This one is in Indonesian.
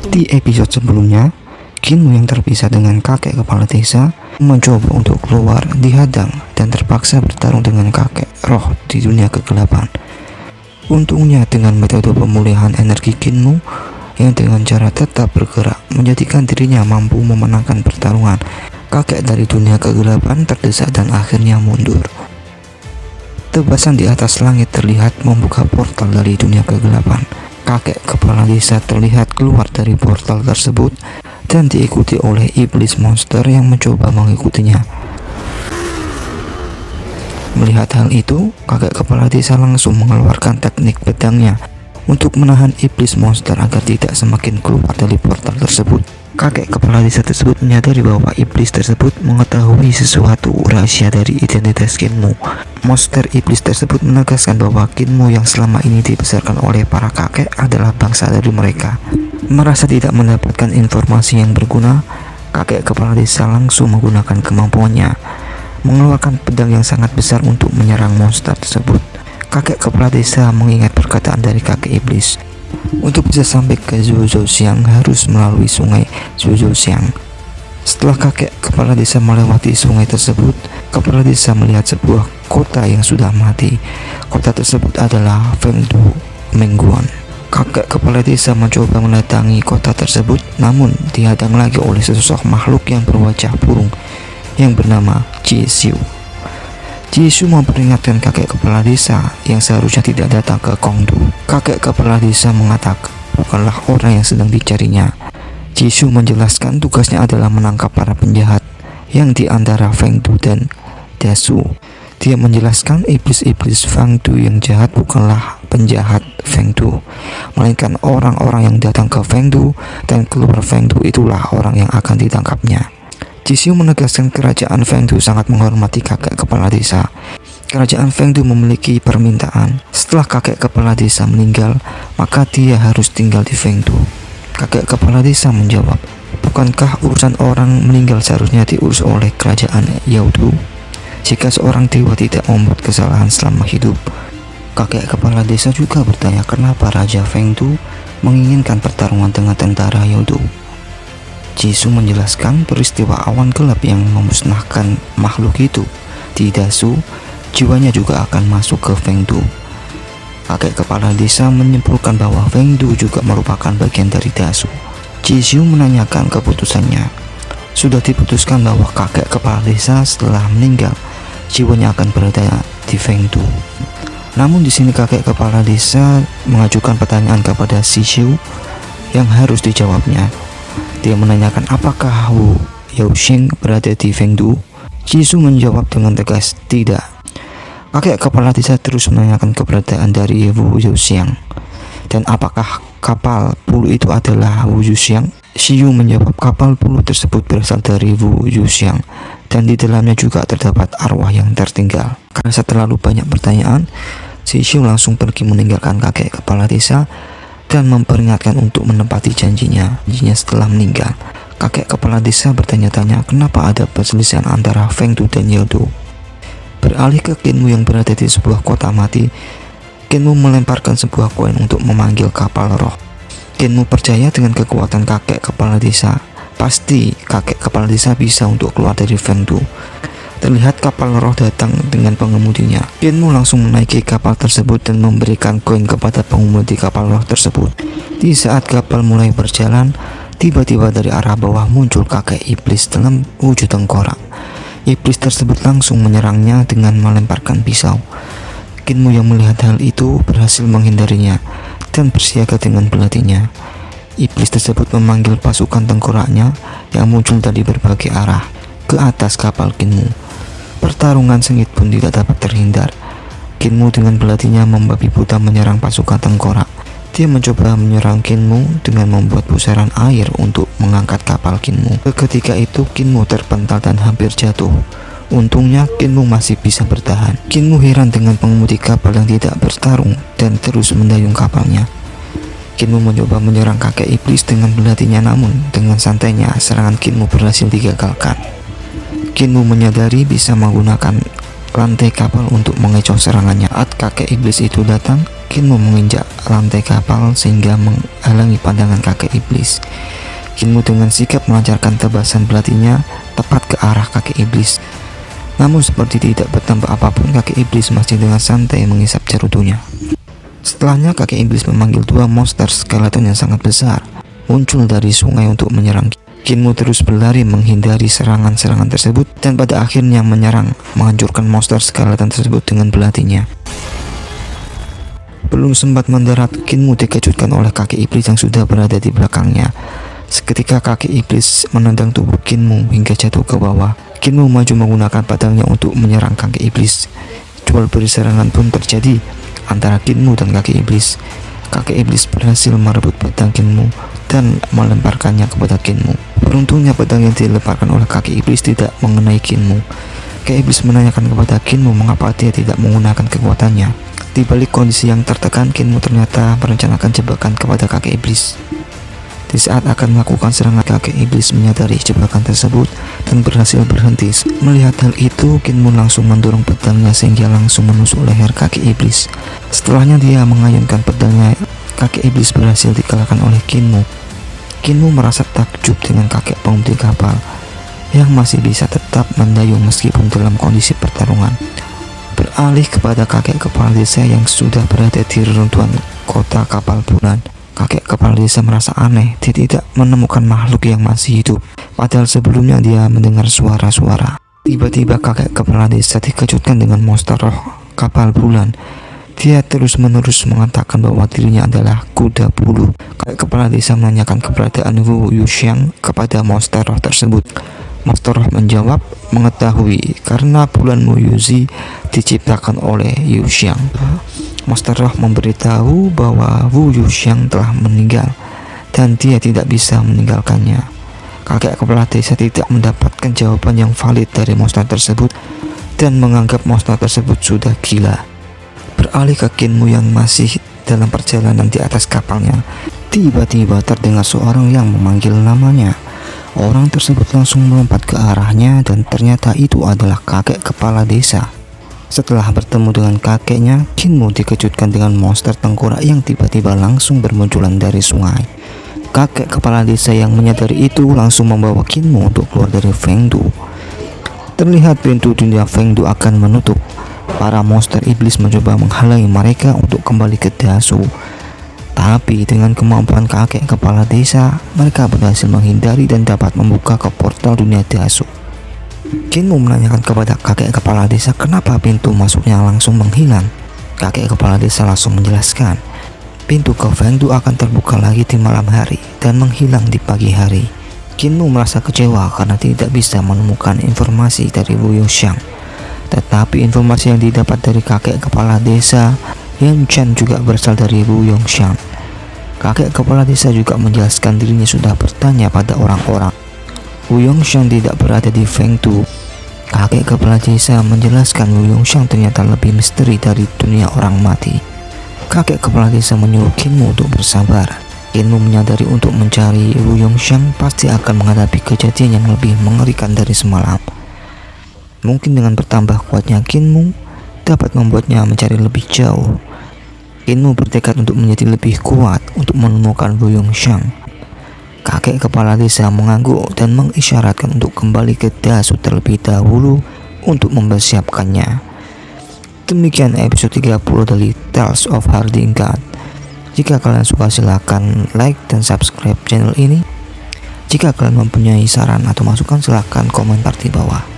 Di episode sebelumnya, Kinmu yang terpisah dengan kakek kepala desa mencoba untuk keluar, dihadang dan terpaksa bertarung dengan kakek roh di dunia kegelapan. Untungnya dengan metode pemulihan energi Kinmu yang dengan cara tetap bergerak menjadikan dirinya mampu memenangkan pertarungan. Kakek dari dunia kegelapan terdesak dan akhirnya mundur. Tebasan di atas langit terlihat membuka portal dari dunia kegelapan. Kakek kepala desa terlihat keluar dari portal tersebut dan diikuti oleh iblis monster yang mencoba mengikutinya. Melihat hal itu, kakek kepala desa langsung mengeluarkan teknik pedangnya untuk menahan iblis monster agar tidak semakin keluar dari portal tersebut. Kakek kepala desa tersebut menyadari bahwa iblis tersebut mengetahui sesuatu rahasia dari identitas Kinmu. Monster iblis tersebut menegaskan bahwa Kinmu yang selama ini dibesarkan oleh para kakek adalah bangsa dari mereka. Merasa tidak mendapatkan informasi yang berguna, kakek kepala desa langsung menggunakan kemampuannya, mengeluarkan pedang yang sangat besar untuk menyerang monster tersebut. Kakek kepala desa mengingat perkataan dari kakek iblis. Untuk bisa sampai ke Zhuoxiang harus melalui sungai Zhuoxiang. Setelah kakek kepala desa melewati sungai tersebut, kepala desa melihat sebuah kota yang sudah mati. Kota tersebut adalah Fengdu Mengguan. Kakek kepala desa mencoba mendatangi kota tersebut, namun dihadang lagi oleh sesosok makhluk yang berwajah burung yang bernama Jishu. Jishu memperingatkan kakek kepala desa yang seharusnya tidak datang ke Kongdu. Kakek kepala desa mengatakan bukanlah orang yang sedang dicarinya. Jishu menjelaskan tugasnya adalah menangkap para penjahat yang di antara Fengdu dan Dasu. Dia menjelaskan iblis-iblis Fengdu yang jahat bukanlah penjahat Fengdu, melainkan orang-orang yang datang ke Fengdu dan keluar Fengdu itulah orang yang akan ditangkapnya. Jishu menegaskan kerajaan Fengdu sangat menghormati kakek kepala desa. Kerajaan Fengdu memiliki permintaan. Setelah kakek kepala desa meninggal, maka dia harus tinggal di Fengdu. Kakek kepala desa menjawab, bukankah urusan orang meninggal seharusnya diurus oleh kerajaan Yaudu? Jika seorang dewa tidak membuat kesalahan selama hidup. Kakek kepala desa juga bertanya kenapa Raja Fengdu menginginkan pertarungan dengan tentara Yaudu. Jishu menjelaskan peristiwa awan gelap yang memusnahkan makhluk itu di Dasu, jiwanya juga akan masuk ke Fengdu. Kakek kepala desa menyimpulkan bahwa Fengdu juga merupakan bagian dari Dasu. Jishu menanyakan keputusannya. Sudah diputuskan bahwa kakek kepala desa setelah meninggal, jiwanya akan berada di Fengdu. Namun di sini kakek kepala desa mengajukan pertanyaan kepada Jishu yang harus dijawabnya. Dia menanyakan apakah Wu Yaoxing berada di Fengdu. Jishu menjawab dengan tegas, tidak. Kakek kepala desa terus menanyakan keberadaan dari Wu Yaoxiang dan apakah kapal bulu itu adalah Wu Yaoxiang. Xiu menjawab kapal bulu tersebut berasal dari Wu Yaoxiang dan di dalamnya juga terdapat arwah yang tertinggal. Karena terlalu banyak pertanyaan, Xiu langsung pergi meninggalkan kakek kepala desa dan memperingatkan untuk menepati janjinya setelah meninggal. Kakek kepala desa bertanya-tanya kenapa ada perselisihan antara Fengdu dan Yaudu. Beralih ke Kinmu yang berada di sebuah kota mati, Kinmu melemparkan sebuah koin untuk memanggil kapal roh. Kinmu percaya dengan kekuatan kakek kepala desa. Pasti kakek kepala desa bisa untuk keluar dari Fengdu. Terlihat kapal roh datang dengan pengemudinya. Kinmu langsung menaiki kapal tersebut dan memberikan koin kepada pengemudi kapal roh tersebut. Di saat kapal mulai berjalan, tiba-tiba dari arah bawah muncul kakek iblis dalam wujud tengkorak. Iblis tersebut langsung menyerangnya dengan melemparkan pisau. Kinmu yang melihat hal itu berhasil menghindarinya dan bersiaga dengan belatinya. Iblis tersebut memanggil pasukan tengkoraknya yang muncul dari berbagai arah ke atas kapal Kinmu. Pertarungan sengit pun tidak dapat terhindar. Kinmu dengan belatinya membabi buta menyerang pasukan tengkorak. Dia mencoba menyerang Kinmu dengan membuat pusaran air untuk mengangkat kapal Kinmu. Ketika itu Kinmu terpental dan hampir jatuh. Untungnya Kinmu masih bisa bertahan. Kinmu heran dengan pengemudi kapal yang tidak bertarung dan terus mendayung kapalnya. Kinmu mencoba menyerang kakek iblis dengan belatinya, namun dengan santainya serangan Kinmu berhasil digagalkan. Kinmu menyadari bisa menggunakan lantai kapal untuk mengecoh serangannya. Saat kakek iblis itu datang, Kinmu menginjak lantai kapal sehingga menghalangi pandangan kakek iblis. Kinmu dengan sigap melancarkan tebasan belatinya tepat ke arah kakek iblis. Namun seperti tidak bertambah apapun, kakek iblis masih dengan santai mengisap cerutunya. Setelahnya kakek iblis memanggil dua monster skeleton yang sangat besar muncul dari sungai untuk menyerang. Kinmu terus berlari menghindari serangan-serangan tersebut dan pada akhirnya menyerang, menghancurkan monster skeleton tersebut dengan belatinya. Belum sempat mendarat, Kinmu dikejutkan oleh kakek iblis yang sudah berada di belakangnya. Seketika kakek iblis menendang tubuh Kinmu hingga jatuh ke bawah. Kinmu maju menggunakan pedangnya untuk menyerang kakek iblis. Jual beli serangan pun terjadi antara Kinmu dan kakek iblis. Kakek iblis berhasil merebut pedang Kinmu dan melemparkannya kepada Kinmu. Beruntungnya pedang yang dilemparkan oleh kakek iblis tidak mengenai Kinmu. Kakek iblis menanyakan kepada Kinmu mengapa dia tidak menggunakan kekuatannya. Di balik kondisi yang tertekan, Kinmu ternyata merencanakan jebakan kepada kakek iblis. Di saat akan melakukan serangan, kakek iblis menyadari jebakan tersebut dan berhasil berhenti. Melihat hal itu, Kinmu langsung mendorong pedangnya sehingga langsung menusuk leher kakek iblis. Setelahnya dia mengayunkan pedangnya. Kakek iblis berhasil dikalahkan oleh Kinmu. Kinmu merasa takjub dengan kakek pengemudi kapal yang masih bisa tetap mendayung meskipun dalam kondisi pertarungan. Beralih kepada kakek kepala desa yang sudah berada di reruntuhan kota kapal bulan. Kakek kepala desa merasa aneh, dia tidak menemukan makhluk yang masih hidup. Padahal sebelumnya dia mendengar suara-suara. Tiba-tiba kakek kepala desa dikejutkan dengan monster roh kapal bulan. Dia terus-menerus mengatakan bahwa dirinya adalah kuda bulu. Kakek kepala desa menanyakan keberadaan Wu Yuxiang kepada monster roh tersebut. Monster roh menjawab mengetahui karena bulan Wu Yuzi diciptakan oleh Yuxiang. Monster roh memberitahu bahwa Wu Yuxiang telah meninggal dan dia tidak bisa meninggalkannya. Kakek kepala desa tidak mendapatkan jawaban yang valid dari monster tersebut dan menganggap monster tersebut sudah gila. Beralih ke Kinmu yang masih dalam perjalanan di atas kapalnya. Tiba-tiba terdengar seorang yang memanggil namanya. Orang tersebut langsung melompat ke arahnya dan ternyata itu adalah kakek kepala desa. Setelah bertemu dengan kakeknya, Kinmu dikejutkan dengan monster tengkorak yang tiba-tiba langsung bermunculan dari sungai. Kakek kepala desa yang menyadari itu langsung membawa Kinmu untuk keluar dari Fengdu. Terlihat pintu dunia Fengdu akan menutup. Para monster iblis mencoba menghalangi mereka untuk kembali ke Dasu. Tapi dengan kemampuan kakek kepala desa, mereka berhasil menghindari dan dapat membuka ke portal dunia Dasu. Kinmu menanyakan kepada kakek kepala desa kenapa pintu masuknya langsung menghilang. Kakek kepala desa langsung menjelaskan, pintu ke Fengdu akan terbuka lagi di malam hari dan menghilang di pagi hari. Kinmu merasa kecewa karena tidak bisa menemukan informasi dari Wu Yuxiang. Tetapi informasi yang didapat dari kakek kepala desa Yan Chen juga berasal dari Wu Yuxiang. Kakek kepala desa juga menjelaskan dirinya sudah bertanya pada orang-orang. Wu Yuxiang tidak berada di Fengdu. Kakek kepala desa menjelaskan Wu Yuxiang ternyata lebih misteri dari dunia orang mati. Kakek kepala desa menyuruh Kinmu untuk bersabar. Kinmu menyadari untuk mencari Wu Yuxiang pasti akan menghadapi kejadian yang lebih mengerikan dari semalam. Mungkin dengan bertambah kuatnya Kinmu dapat membuatnya mencari lebih jauh. Kinmu bertekad untuk menjadi lebih kuat untuk menemukan Wu Yuxiang. Kakek kepala desa mengangguk dan mengisyaratkan untuk kembali ke Dasu terlebih dahulu untuk mempersiapkannya. Demikian episode 30 dari Tales of Harding God. Jika kalian suka silahkan like dan subscribe channel ini. Jika kalian mempunyai saran atau masukan silahkan komentar di bawah.